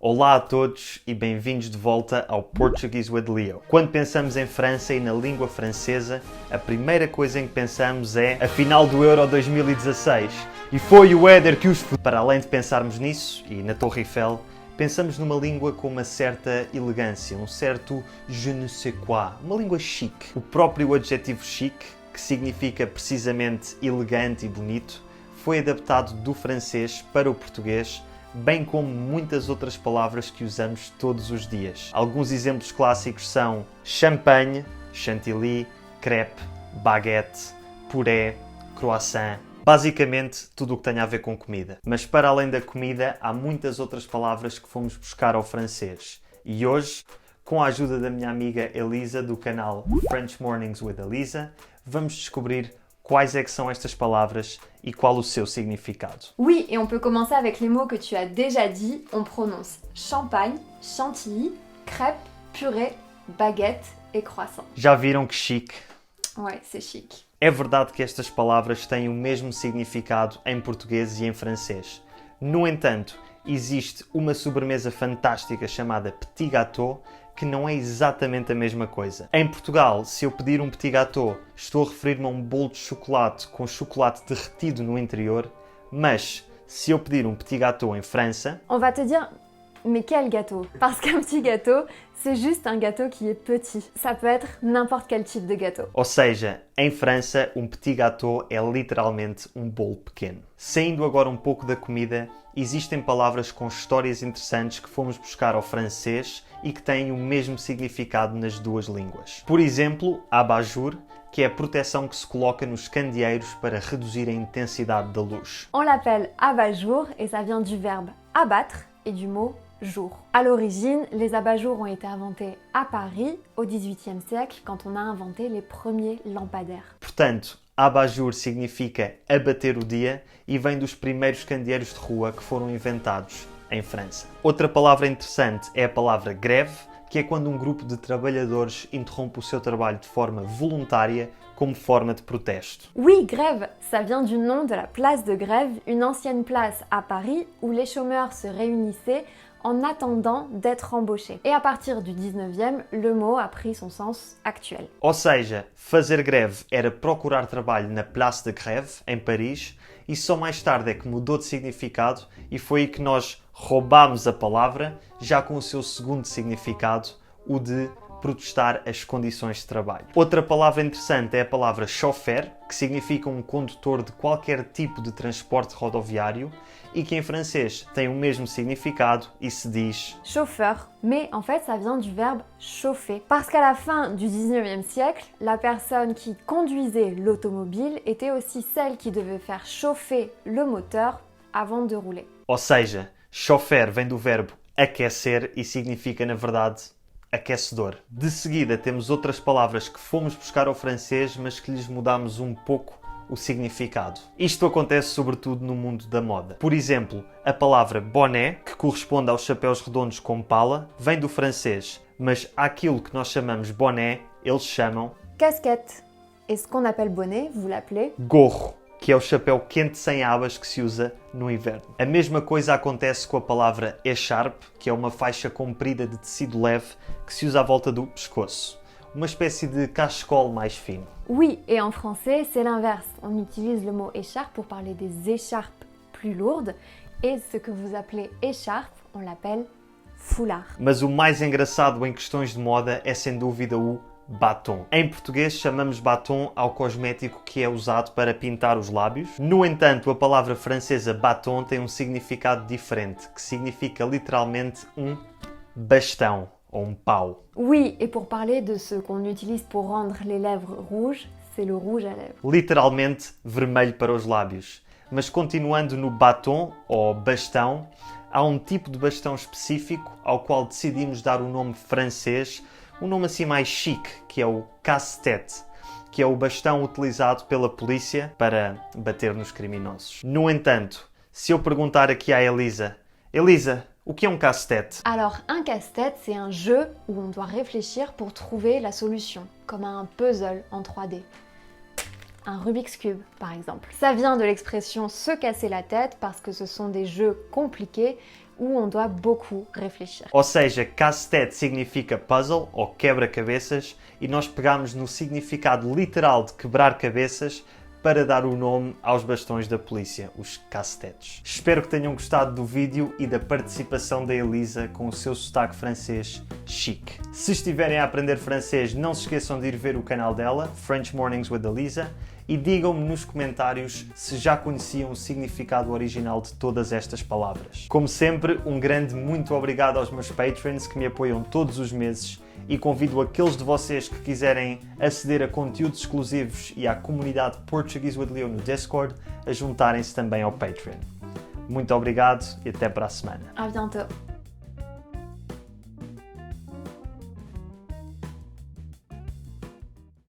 Olá a todos e bem-vindos de volta ao Portuguese with Leo. Quando pensamos em França e na língua francesa, a primeira coisa em que pensamos é a final do Euro 2016 e foi o Éder que os... Para além de pensarmos nisso e na Torre Eiffel, pensamos numa língua com uma certa elegância, um certo je ne sais quoi, uma língua chique. O próprio adjetivo chique, que significa precisamente elegante e bonito, foi adaptado do francês para o português, bem como muitas outras palavras que usamos todos os dias. Alguns exemplos clássicos são champanhe, chantilly, crepe, baguette, puré, croissant, basicamente tudo o que tem a ver com comida. Mas para além da comida, há muitas outras palavras que fomos buscar ao francês. E hoje, com a ajuda da minha amiga Elisa do canal French Mornings with Elisa, vamos descobrir quais é que são estas palavras e qual o seu significado. Oui, et on peut commencer avec les mots que tu as déjà dit. On prononce champagne, chantilly, crêpe, purée, baguette et croissant. Já viram que chique? Ouais, c'est chic. É verdade que estas palavras têm o mesmo significado em português e em francês. No entanto, existe uma sobremesa fantástica chamada petit gâteau, que não é exatamente a mesma coisa. Em Portugal, se eu pedir um petit gâteau, estou a referir-me a um bolo de chocolate com chocolate derretido no interior, mas se eu pedir um petit gâteau em França... On va te dire, mais quel gâteau? Parce qu'un petit gâteau, c'est juste un gâteau qui est petit. Ça peut être n'importe quel type de gâteau. Ou seja, em França, um petit gâteau é literalmente um bolo pequeno. Saindo agora um pouco da comida, existem palavras com histórias interessantes que fomos buscar ao francês e que têm o mesmo significado nas duas línguas. Por exemplo, abat-jour, que é a proteção que se coloca nos candeeiros para reduzir a intensidade da luz. On l'appelle abat-jour et ça vient du verbe abattre et du mot jour. À l'origine, les abat-jours ont été inventés à Paris au XVIIIe siècle quand on a inventé les premiers lampadaires. Portanto, abat-jour significa abater o dia e vem dos primeiros candeeiros de rua que foram inventados em França. Outra palavra interessante é a palavra greve, que é quando um grupo de trabalhadores interrompe o seu trabalho de forma voluntária como forma de protesto. Oui, grève, ça vient du nom de la place de Grève, une ancienne place à Paris où les chômeurs se réunissaient en attendant d'être embauchés. Et à partir du 19e, le mot a pris son sens actuel. Ou seja, fazer greve era procurar trabalho na Place de Grève, em Paris, e só mais tarde é que mudou de significado e foi aí que nós roubámos a palavra, já com o seu segundo significado, o de protestar as condições de trabalho. Outra palavra interessante é a palavra chauffeur, que significa um condutor de qualquer tipo de transporte rodoviário e que em francês tem o mesmo significado e se diz chauffeur, mais en fait ça vient du verbe chauffer. Parce qu'à la fin du 19e siècle, la personne qui conduisait l'automobile était aussi celle qui devait faire chauffer le moteur avant de rouler. Ou seja, chauffeur vem do verbo aquecer e significa, na verdade, aquecedor. De seguida temos outras palavras que fomos buscar ao francês, mas que lhes mudámos um pouco o significado. Isto acontece sobretudo no mundo da moda. Por exemplo, a palavra bonnet, que corresponde aos chapéus redondos com pala, vem do francês, mas aquilo que nós chamamos bonnet, eles chamam Casquette. Et ce qu'on appelle bonnet, vous l'appelez gorro, que é o chapéu quente sem abas que se usa no inverno. A mesma coisa acontece com a palavra écharpe, que é uma faixa comprida de tecido leve que se usa à volta do pescoço. Uma espécie de cachecol mais fino. Oui, et en français, c'est l'inverse. On utilise le mot écharpe pour parler des écharpes plus lourdes. Et ce que vous appelez écharpe, on l'appelle foulard. Mas o mais engraçado em questões de moda é sem dúvida o batom. Em português chamamos batom ao cosmético que é usado para pintar os lábios. No entanto, a palavra francesa batom tem um significado diferente, que significa literalmente um bastão ou um pau. Oui, et pour parler de ce qu'on utilise pour rendre les lèvres rouges, c'est le rouge à lèvres. Literalmente vermelho para os lábios. Mas continuando no batom ou bastão, há um tipo de bastão específico ao qual decidimos dar o nome francês, um nome assim mais chique, que é o casse-tête, que é o bastão utilizado pela polícia para bater nos criminosos. No entanto, se eu perguntar aqui à Elisa, Elisa, o que é um casse-tête? Alors, un casse-tête, c'est un jeu où on doit réfléchir pour trouver la solution, comme un puzzle en 3D. Un Rubik's Cube, par exemple. Ça vient de l'expression se casser la tête parce que ce sont des jeux compliqués où on doit beaucoup réfléchir. Ou seja, casse-tête significa puzzle ou quebra-cabeças e nós pegamos no significado literal de quebrar cabeças para dar o nome aos bastões da polícia, os casse-têtes. Espero que tenham gostado do vídeo e da participação da Elisa com o seu sotaque francês chique. Se estiverem a aprender francês, não se esqueçam de ir ver o canal dela, French Mornings with Elisa, e digam-me nos comentários se já conheciam o significado original de todas estas palavras. Como sempre, um grande muito obrigado aos meus patrons que me apoiam todos os meses e convido aqueles de vocês que quiserem aceder a conteúdos exclusivos e à comunidade Portuguese with Leo no Discord a juntarem-se também ao Patreon. Muito obrigado e até para a semana. À bientôt!